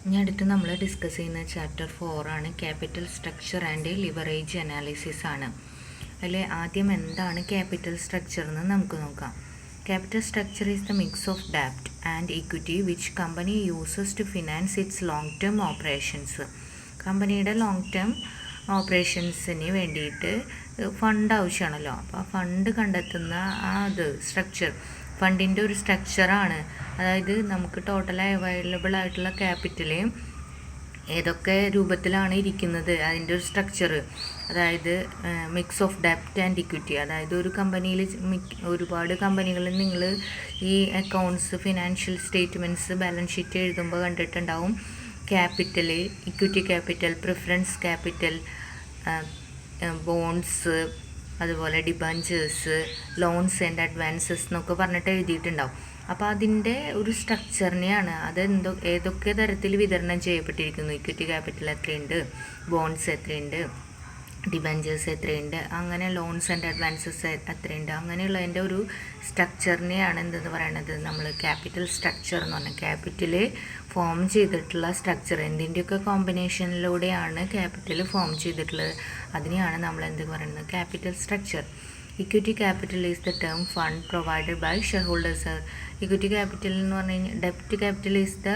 ഇനി അടുത്ത് നമ്മൾ ഡിസ്കസ് ചെയ്യുന്ന ചാപ്റ്റർ 4 ആണ് capital structure and leverage analysis ആണ്. അതിൽ ആദ്യം എന്താണ് ക്യാപിറ്റൽ സ്ട്രക്ചർ എന്ന് നമുക്ക് നോക്കാം. Capital structure is the mix of ഡെപ്റ്റ് and equity which company uses to finance its long term operations. കമ്പനിയുടെ ലോങ് ടേം ഓപ്പറേഷൻസിന് വേണ്ടിയിട്ട് ഫണ്ട് ആവശ്യമാണല്ലോ. അപ്പോൾ ആ ഫണ്ട് കണ്ടെത്തുന്ന സ്ട്രക്ചർ, ഫണ്ടിൻ്റെ ഒരു സ്ട്രക്ചറാണ്. അതായത് നമുക്ക് ടോട്ടൽ അവൈലബിൾ ആയിട്ടുള്ള ക്യാപിറ്റൽ ഏതൊക്കെ രൂപത്തിലാണ് ഇരിക്കുന്നത് അതിൻ്റെ ഒരു സ്ട്രക്ചർ. അതായത് മിക്സ് ഓഫ് ഡെപ്റ്റ് ആൻഡ് ഇക്വിറ്റി. അതായത് ഒരു കമ്പനിയിൽ ഒരുപാട് കമ്പനികളിൽ നിങ്ങൾ ഈ accounts, financial statements, balance sheet എഴുതുമ്പോൾ കണ്ടിട്ടുണ്ടാവും. Capital, equity capital, preference capital, bonds, അതുപോലെ ഡിബഞ്ചേഴ്സ്, ലോൺസ് ആൻഡ് അഡ്വാൻസസ് എന്നൊക്കെ പറഞ്ഞിട്ട് എഴുതിയിട്ടുണ്ടാവും. അപ്പോൾ അതിൻ്റെ ഒരു സ്ട്രക്ചറിനെയാണ് ഏതൊക്കെ തരത്തിൽ വിതരണം ചെയ്യപ്പെട്ടിരിക്കുന്നു. ഇക്വിറ്റി ക്യാപിറ്റൽ എത്രയുണ്ട്, ബോൺഡ്സ് എത്രയുണ്ട്, ഡിബഞ്ചേഴ്സ് എത്രയുണ്ട്, അങ്ങനെ ലോൺസ് ആൻഡ് അഡ്വാൻസസ് എത്രയുണ്ട്, അങ്ങനെയുള്ളതിൻ്റെ ഒരു സ്ട്രക്ചറിനെയാണ് എന്തെന്ന് പറയണത് നമ്മൾ ക്യാപിറ്റൽ സ്ട്രക്ചർ എന്ന് പറഞ്ഞാൽ. ക്യാപിറ്റൽ ഫോം ചെയ്തിട്ടുള്ള സ്ട്രക്ചർ എന്തിൻ്റെയൊക്കെ കോമ്പിനേഷനിലൂടെയാണ് ക്യാപിറ്റൽ ഫോം ചെയ്തിട്ടുള്ളത്, അതിനെയാണ് നമ്മൾ എന്ത് പറയുന്നത് capital structure. Equity capital is the term fund provided by shareholders. Equity capital എന്ന് പറഞ്ഞു കഴിഞ്ഞാൽ ഡെപ്റ്റ് capital is the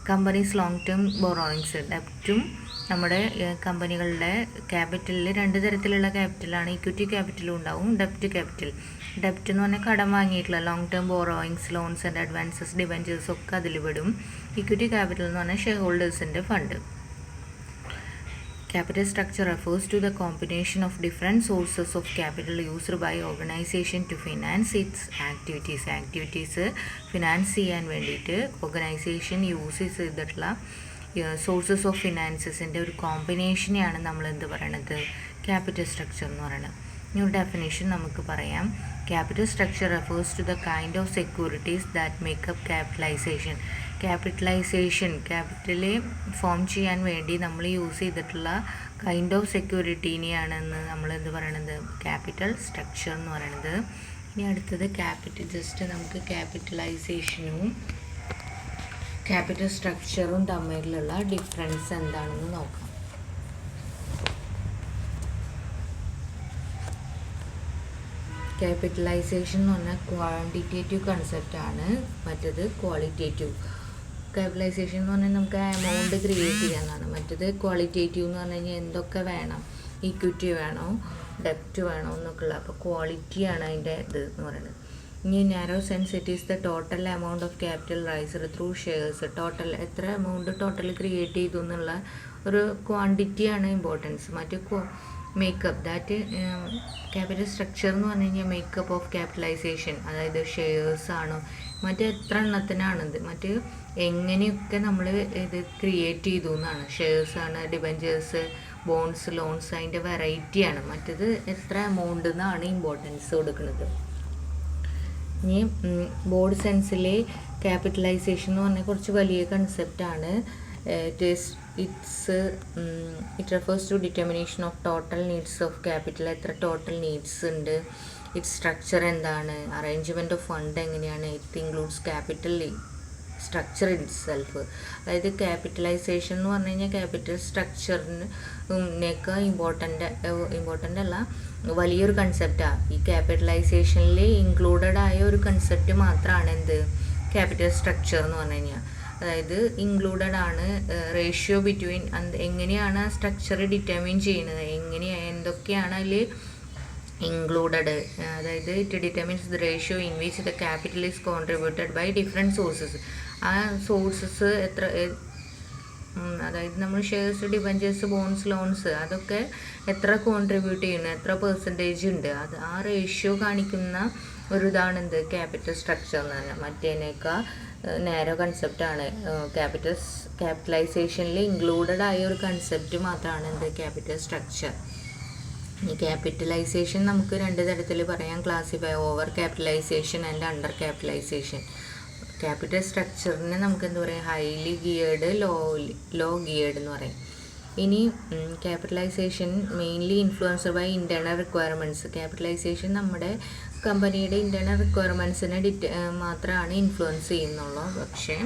company's long term borrowings. ഡെപ്റ്റും നമ്മുടെ കമ്പനികളുടെ ക്യാപിറ്റലിൽ രണ്ട് തരത്തിലുള്ള ക്യാപിറ്റലാണ്. ഇക്വിറ്റി ക്യാപിറ്റലും ഉണ്ടാവും, ഡെപ്റ്റ് ക്യാപിറ്റൽ. ഡെപ്റ്റ് എന്ന് പറഞ്ഞാൽ കടം വാങ്ങിയിട്ടുള്ള long term borrowings, loans and advances, debentures ഒക്കെ അതിൽ വിടും. ഇക്വിറ്റി ക്യാപിറ്റൽ എന്ന് പറഞ്ഞാൽ ഷെയർ ഹോൾഡേഴ്സിൻ്റെ fund. Capital structure refers to the combination of different sources of capital used by organization to finance its activities. Finance ചെയ്യാൻ വേണ്ടിയിട്ട് ഓർഗനൈസേഷൻ യൂസ് ചെയ്തിട്ടുള്ള സോഴ്സസ് ഓഫ് ഫിനാൻസസിൻ്റെ ഒരു കോമ്പിനേഷനെയാണ് നമ്മൾ എന്ത് പറയണത് ക്യാപിറ്റൽ സ്ട്രക്ചർ എന്ന് പറയുന്നത്. ഇനി ഒരു ഡെഫിനേഷൻ നമുക്ക് പറയാം. Capital structure refers to the kind of securities that make up capitalisation. Capital form ചെയ്യാൻ വേണ്ടി നമ്മൾ യൂസ് ചെയ്തിട്ടുള്ള കൈൻഡ് ഓഫ് സെക്യൂരിറ്റീനെയാണെന്ന് നമ്മൾ എന്ത് പറയണത് ക്യാപിറ്റൽ സ്ട്രക്ചർ എന്ന് പറയണത്. ഇനി അടുത്തത് ജസ്റ്റ് നമുക്ക് ക്യാപിറ്റലൈസേഷനും ക്യാപിറ്റൽ സ്ട്രക്ചറും തമ്മിലുള്ള ഡിഫറൻസ് എന്താണെന്ന് നോക്കാം. ക്യാപിറ്റലൈസേഷൻ എന്ന് പറഞ്ഞാൽ ക്വാണ്ടിറ്റേറ്റീവ് കൺസെപ്റ്റാണ്, മറ്റേത് ക്വാളിറ്റേറ്റീവ്. ക്യാപിറ്റലൈസേഷൻ എന്ന് പറഞ്ഞാൽ നമുക്ക് എമൗണ്ട് ക്രിയേറ്റ് ചെയ്യാനാണ്. മറ്റേത് ക്വാളിറ്റേറ്റീവ് എന്ന് പറഞ്ഞു കഴിഞ്ഞാൽ എന്തൊക്കെ വേണം, ഇക്വിറ്റി വേണോ, ഡെപ്റ്റ് വേണോ എന്നൊക്കെയുള്ള. അപ്പോൾ ക്വാളിറ്റിയാണ് അതിൻ്റെ എന്ന് പറയുന്നത്. ഇനി narrow sense it is the total amount of capital riser through shares. Total എത്ര എമൗണ്ട് ടോട്ടൽ ക്രിയേറ്റ് ചെയ്തു എന്നുള്ള ഒരു ക്വാണ്ടിറ്റിയാണ് ഇമ്പോർട്ടൻസ്. മറ്റു മേക്കപ്പ് ദാറ്റ് ക്യാപിറ്റൽ സ്ട്രക്ചർ എന്ന് പറഞ്ഞു കഴിഞ്ഞാൽ മേക്കപ്പ് ഓഫ് ക്യാപിറ്റലൈസേഷൻ, അതായത് ഷെയർസ് ആണോ, മറ്റേ എത്ര എണ്ണത്തിനാണിത്, മറ്റ് എങ്ങനെയൊക്കെ നമ്മൾ ഇത് ക്രിയേറ്റ് ചെയ്തു എന്നാണ്. ഷെയർസ് ആണ്, ഡിബഞ്ചേഴ്സ്, ബോൺഡ്സ്, ലോൺസ്, അതിൻ്റെ വെറൈറ്റിയാണ്. മറ്റേത് എത്ര എമൗണ്ട് എന്നാണ് ഇമ്പോർട്ടൻസ് കൊടുക്കുന്നത്. ഇനി ബോർഡ് സെൻസിൽ ക്യാപിറ്റലൈസേഷൻ എന്ന് പറഞ്ഞാൽ കുറച്ച് വലിയ കൺസെപ്റ്റാണ്. it refers to determination of total needs of capital. എത്ര ടോട്ടൽ നീഡ്സ് ഉണ്ട്, ഇറ്റ് സ്ട്രക്ചർ എന്താണ്, അറേഞ്ച്മെൻറ്റ് ഓഫ് ഫണ്ട് എങ്ങനെയാണ്, it includes capital structure itself. അതായത് ക്യാപിറ്റലൈസേഷൻ എന്ന് പറഞ്ഞു കഴിഞ്ഞാൽ ക്യാപിറ്റൽ സ്ട്രക്ചറിനേക്കാൾ ഇമ്പോർട്ടൻ്റ് അല്ല, വലിയൊരു കൺസെപ്റ്റാണ്. ഈ ക്യാപിറ്റലൈസേഷനിൽ ഇൻക്ലൂഡഡ് ആയ ഒരു കൺസെപ്റ്റ് മാത്രമാണ് എന്ത് ക്യാപിറ്റൽ സ്ട്രക്ചർ എന്ന് പറഞ്ഞു കഴിഞ്ഞാൽ. അതായത് ഇൻക്ലൂഡഡ് ആണ് റേഷ്യോ ബിറ്റ്വീൻ, എങ്ങനെയാണ് ആ സ്ട്രക്ചർ ഡിറ്റർമിൻ ചെയ്യുന്നത്, എന്തൊക്കെയാണ് അതിൽ ഇൻക്ലൂഡഡ്. അതായത് it determines the ratio in which the capital is contributed by different sources. ആ സോഴ്സസ് അതായത് നമ്മൾ ഷെയർസ്, ഡിബഞ്ചേഴ്സ്, ബോൺഡ്സ്, ലോൺസ് അതൊക്കെ എത്ര കോൺട്രിബ്യൂട്ട് ചെയ്യുന്നു, എത്ര പെർസെൻറ്റേജ് ഉണ്ട്, അത് ആ റേഷ്യോ കാണിക്കുന്ന ഒരു ഇതാണ് എന്ത് ക്യാപിറ്റൽ സ്ട്രക്ചർ എന്ന് പറഞ്ഞാൽ. മറ്റേനേക്കാൾ നാരോ കൺസെപ്റ്റാണ്. ക്യാപിറ്റലൈസേഷനിൽ ഇൻക്ലൂഡഡ് ആയ ഒരു കൺസെപ്റ്റ് മാത്രമാണ് എന്ത് ക്യാപിറ്റൽ സ്ട്രക്ചർ. ഈ ക്യാപിറ്റലൈസേഷൻ നമുക്ക് രണ്ട് തരത്തിൽ പറയാം, classify: over capitalisation and under capitalisation. Capital സ്ട്രക്ചറിനെ നമുക്ക് എന്താ പറയുക, ഹൈലി ഗിയേർഡ്, ലോ ഗിയേർഡ് എന്ന് പറയും. ഇനി capitalisation mainly influenced by internal requirements. Capitalisation നമ്മുടെ കമ്പനിയുടെ ഇൻറ്റേർണൽ റിക്വയർമെൻറ്റ്സിനെ മാത്രമാണ് ഇൻഫ്ലുവൻസ് ചെയ്യുന്നുള്ളൂ. പക്ഷേ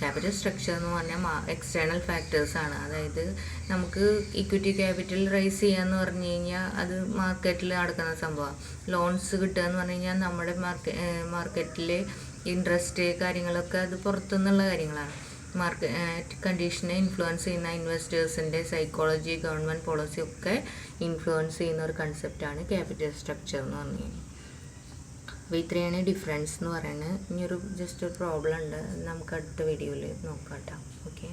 ക്യാപിറ്റൽ സ്ട്രക്ചർ എന്ന് പറഞ്ഞാൽ എക്സ്റ്റേണൽ ഫാക്ടേഴ്സാണ്. അതായത് നമുക്ക് ഇക്വിറ്റി ക്യാപിറ്റൽ റൈസ് ചെയ്യാന്ന് പറഞ്ഞു കഴിഞ്ഞാൽ അത് മാർക്കറ്റിൽ നടക്കുന്ന സംഭവമാണ്. ലോൺസ് കിട്ടുക എന്ന് പറഞ്ഞു കഴിഞ്ഞാൽ നമ്മുടെ മാർക്കറ്റിലെ ഇൻട്രസ്റ്റ് കാര്യങ്ങളൊക്കെ അത് പുറത്തുനിന്നുള്ള കാര്യങ്ങളാണ്. മാർക്കറ്റ് കണ്ടീഷനെ ഇൻഫ്ലുവൻസ് ചെയ്യുന്ന ഇൻവെസ്റ്റേഴ്സിൻ്റെ സൈക്കോളജി, ഗവൺമെൻറ് പോളിസി ഒക്കെ ഇൻഫ്ലുവൻസ് ചെയ്യുന്ന ഒരു കൺസെപ്റ്റാണ് ക്യാപിറ്റൽ സ്ട്രക്ചർ എന്ന് പറഞ്ഞു കഴിഞ്ഞാൽ. അപ്പോൾ ഇത്രയാണ് ഡിഫറൻസ് എന്ന് പറയുന്നത്. ഇനിയൊരു ജസ്റ്റ് ഒരു പ്രോബ്ലം ഉണ്ട്, നമുക്ക് അടുത്ത വീഡിയോയിൽ നോക്കാം കേട്ടോ. ഓക്കെ.